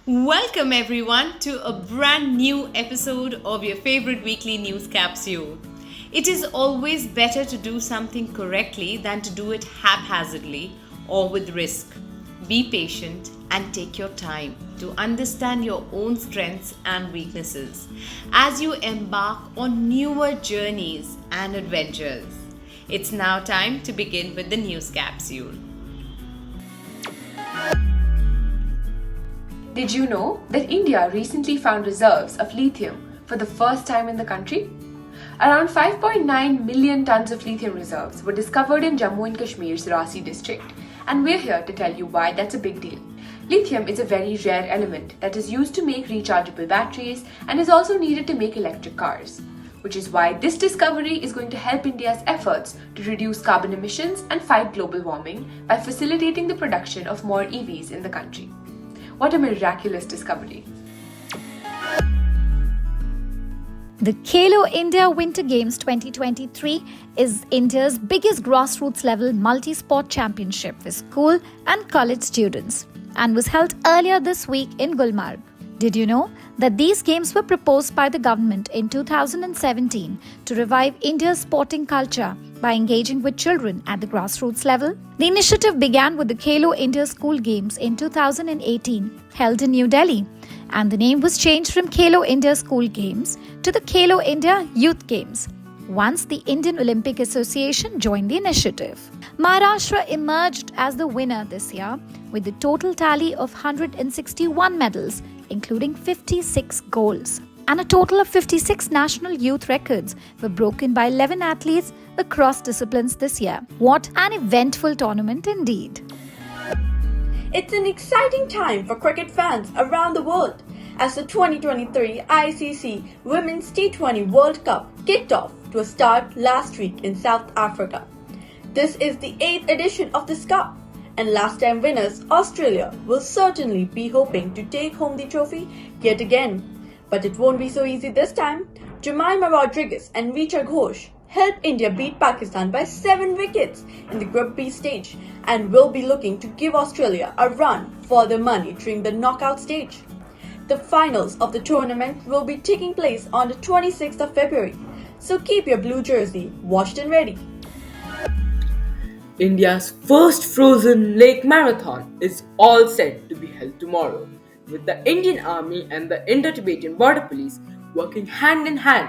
Welcome everyone to a brand new episode of your favorite weekly news capsule. It is always better to do something correctly than to do it haphazardly or with risk. Be patient and take your time to understand your own strengths and weaknesses as you embark on newer journeys and adventures. It's now time to begin with the news capsule. Did you know that India recently found reserves of lithium for the first time in the country? Around 5.9 million tons of lithium reserves were discovered in Jammu and Kashmir's Rasi district, and we're here to tell you why that's a big deal. Lithium is a very rare element that is used to make rechargeable batteries and is also needed to make electric cars, which is why this discovery is going to help India's efforts to reduce carbon emissions and fight global warming by facilitating the production of more EVs in the country. What a miraculous discovery! The Khelo India Winter Games 2023 is India's biggest grassroots level multi-sport championship for school and college students and was held earlier this week in Gulmarg. Did you know that these games were proposed by the government in 2017 to revive India's sporting culture by engaging with children at the grassroots level? The initiative began with the Khelo India School Games in 2018, held in New Delhi, and the name was changed from Khelo India School Games to the Khelo India Youth Games once the Indian Olympic Association joined the initiative. Maharashtra emerged as the winner this year with a total tally of 161 medals, including 56 golds. And a total of 56 national youth records were broken by 11 athletes across disciplines this year. What an eventful tournament indeed! It's an exciting time for cricket fans around the world as the 2023 ICC Women's T20 World Cup kicked off to a start last week in South Africa. This is the 8th edition of this cup, and last time winners Australia will certainly be hoping to take home the trophy yet again. But it won't be so easy this time. Jemimah Rodriguez and Richa Ghosh helped India beat Pakistan by 7 wickets in the Group B stage and will be looking to give Australia a run for their money during the knockout stage. The finals of the tournament will be taking place on the 26th of February, so keep your blue jersey washed and ready. India's first frozen lake marathon is all set to be held tomorrow, with the Indian Army and the Indo-Tibetan Border Police working hand in hand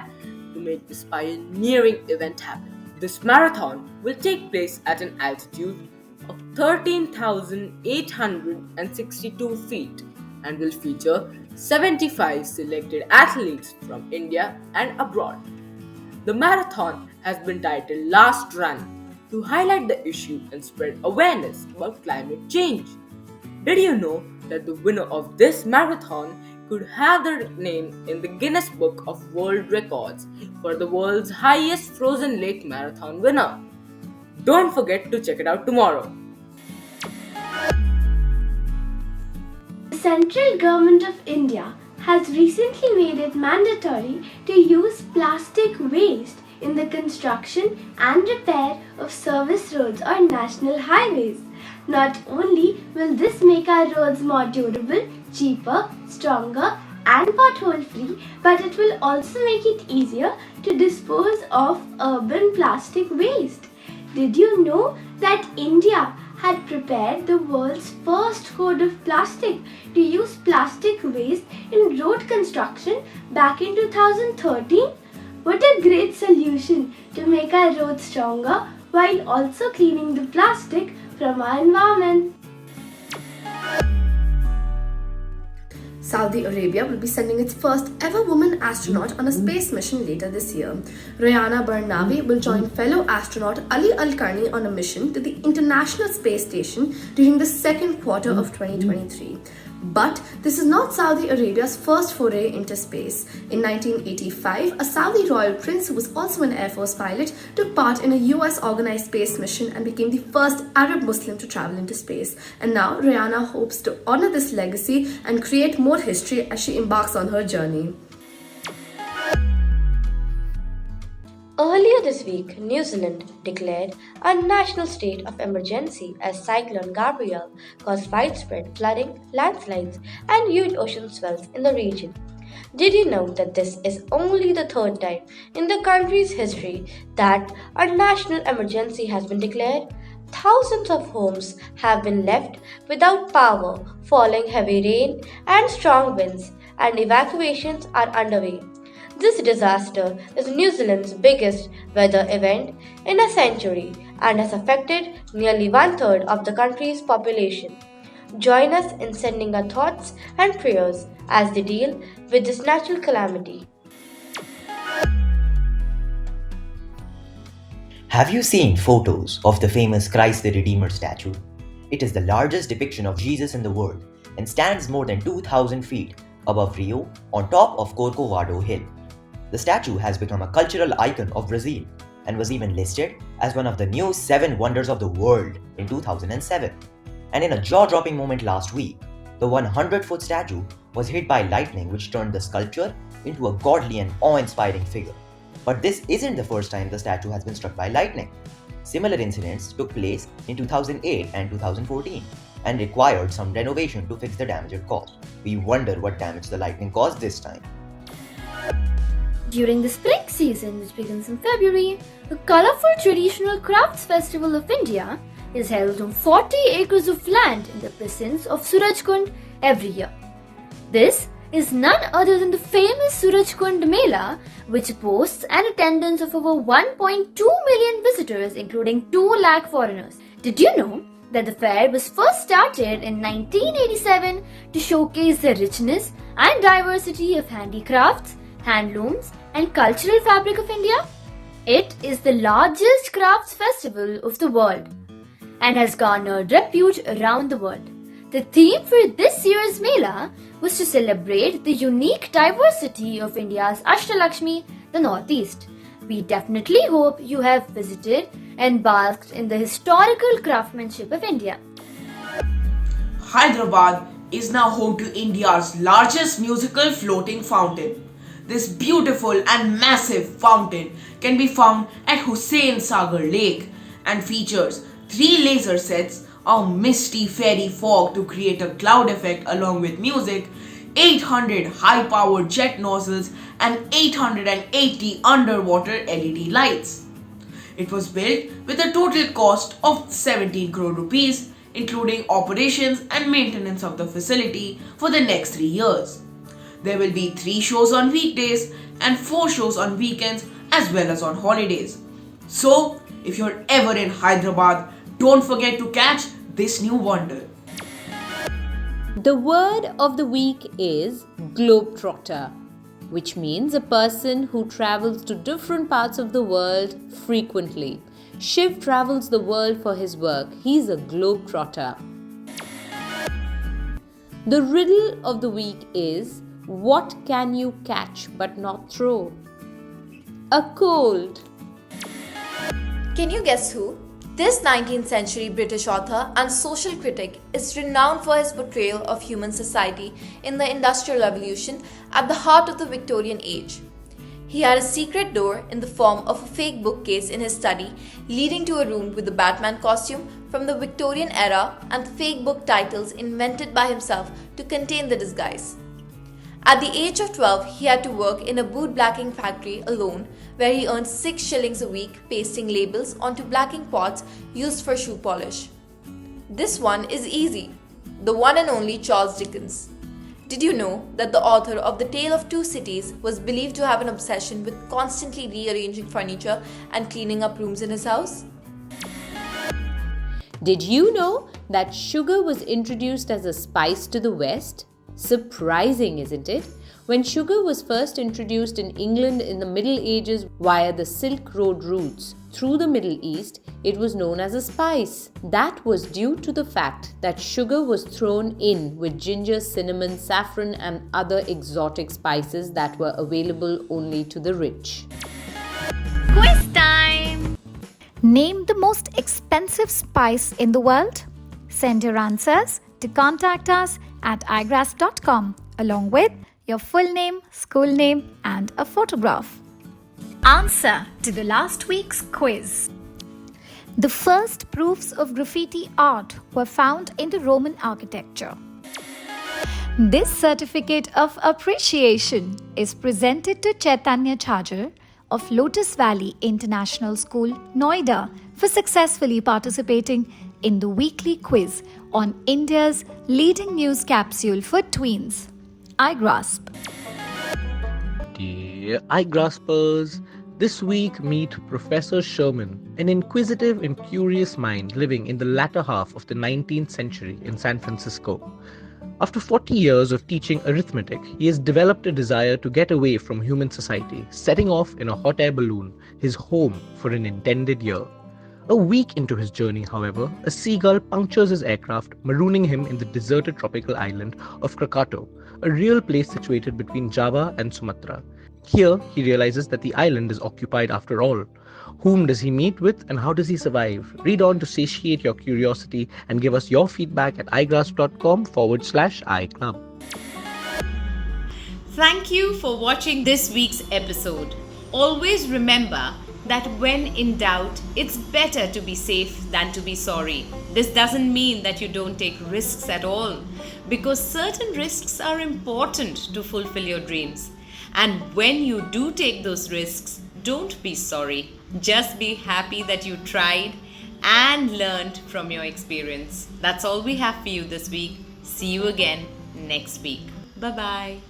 to make this pioneering event happen. This marathon will take place at an altitude of 13,862 feet and will feature 75 selected athletes from India and abroad. The marathon has been titled Last Run to highlight the issue and spread awareness about climate change. Did you know that the winner of this marathon could have their name in the Guinness Book of World Records for the world's highest frozen lake marathon winner? Don't forget to check it out tomorrow. The central government of India has recently made it mandatory to use plastic waste in the construction and repair of service roads or national highways. Not only will this make our roads more durable, cheaper, stronger and pothole-free, but it will also make it easier to dispose of urban plastic waste. Did you know that India had prepared the world's first code of plastic to use plastic waste in road construction back in 2013? What a great solution to make our roads stronger while also cleaning the plastic from our environment. Saudi Arabia will be sending its first ever woman astronaut on a space mission later this year. Rayana Barnawi will join fellow astronaut Ali Al-Karni on a mission to the International Space Station during the second quarter of 2023. But this is not Saudi Arabia's first foray into space. In 1985, a Saudi royal prince who was also an Air Force pilot took part in a US organized space mission and became the first Arab Muslim to travel into space. And now Rihanna hopes to honor this legacy and create more history as she embarks on her journey. Earlier this week, New Zealand declared a national state of emergency as Cyclone Gabrielle caused widespread flooding, landslides, and huge ocean swells in the region. Did you know that this is only the third time in the country's history that a national emergency has been declared? Thousands of homes have been left without power, falling heavy rain and strong winds, and evacuations are underway. This disaster is New Zealand's biggest weather event in a century and has affected nearly one third of the country's population. Join us in sending our thoughts and prayers as they deal with this natural calamity. Have you seen photos of the famous Christ the Redeemer statue? It is the largest depiction of Jesus in the world and stands more than 2,000 feet above Rio on top of Corcovado Hill. The statue has become a cultural icon of Brazil and was even listed as one of the new 7 wonders of the world in 2007. And in a jaw-dropping moment last week, the 100-foot statue was hit by lightning, which turned the sculpture into a godly and awe-inspiring figure. But this isn't the first time the statue has been struck by lightning. Similar incidents took place in 2008 and 2014 and required some renovation to fix the damage it caused. We wonder what damage the lightning caused this time. During the spring season, which begins in February, the colourful traditional crafts festival of India is held on 40 acres of land in the presence of Surajkund every year. This is none other than the famous Surajkund Mela, which boasts an attendance of over 1.2 million visitors, including 2 lakh foreigners. Did you know that the fair was first started in 1987 to showcase the richness and diversity of handicrafts, handlooms, and cultural fabric of India? It is the largest crafts festival of the world and has garnered repute around the world. The theme for this year's Mela was to celebrate the unique diversity of India's Ashtalakshmi, the Northeast. We definitely hope you have visited and basked in the historical craftsmanship of India. Hyderabad is now home to India's largest musical floating fountain. This beautiful and massive fountain can be found at Hussain Sagar Lake and features 3 laser sets, a misty fairy fog to create a cloud effect along with music, 800 high-powered jet nozzles, and 880 underwater LED lights. It was built with a total cost of 17 crore rupees, including operations and maintenance of the facility for the next 3 years. There will be 3 shows on weekdays and 4 shows on weekends as well as on holidays. So, if you're ever in Hyderabad, don't forget to catch this new wonder. The word of the week is globetrotter, which means a person who travels to different parts of the world frequently. Shiv travels the world for his work. He's a globetrotter. The riddle of the week is, what can you catch but not throw? A cold. Can you guess who? This 19th century British author and social critic is renowned for his portrayal of human society in the Industrial Revolution at the heart of the Victorian age. He had a secret door in the form of a fake bookcase in his study, leading to a room with a Batman costume from the Victorian era and fake book titles invented by himself to contain the disguise. At the age of 12, he had to work in a boot blacking factory alone, where he earned 6 shillings a week pasting labels onto blacking pots used for shoe polish. This one is easy. The one and only Charles Dickens. Did you know that the author of The Tale of Two Cities was believed to have an obsession with constantly rearranging furniture and cleaning up rooms in his house? Did you know that sugar was introduced as a spice to the West? Surprising, isn't it? When sugar was first introduced in England in the Middle Ages via the Silk Road routes through the Middle East, it was known as a spice. That was due to the fact that sugar was thrown in with ginger, cinnamon, saffron, and other exotic spices that were available only to the rich. Quiz time! Name the most expensive spice in the world. Send your answers to contact us at igraasp.com along with your full name, school name, and a photograph. Answer to the last week's quiz. The first proofs of graffiti art were found in the Roman architecture. This certificate of appreciation is presented to Chaitanya Chajar of Lotus Valley International School, Noida, for successfully participating in the weekly quiz on India's leading news capsule for tweens, Igraasp. Dear Igraspers, this week meet Professor Sherman, an inquisitive and curious mind living in the latter half of the 19th century in San Francisco. After 40 years of teaching arithmetic, he has developed a desire to get away from human society, setting off in a hot air balloon, his home for an intended year. A week into his journey, however, a seagull punctures his aircraft, marooning him in the deserted tropical island of Krakatoa, a real place situated between Java and Sumatra. Here, he realizes that the island is occupied after all. Whom does he meet with and how does he survive? Read on to satiate your curiosity and give us your feedback at igraasp.com/iClub. Thank you for watching this week's episode. Always remember that when in doubt, it's better to be safe than to be sorry. This doesn't mean that you don't take risks at all, because certain risks are important to fulfill your dreams. And when you do take those risks, don't be sorry. Just be happy that you tried and learned from your experience. That's all we have for you this week. See you again next week. Bye-bye.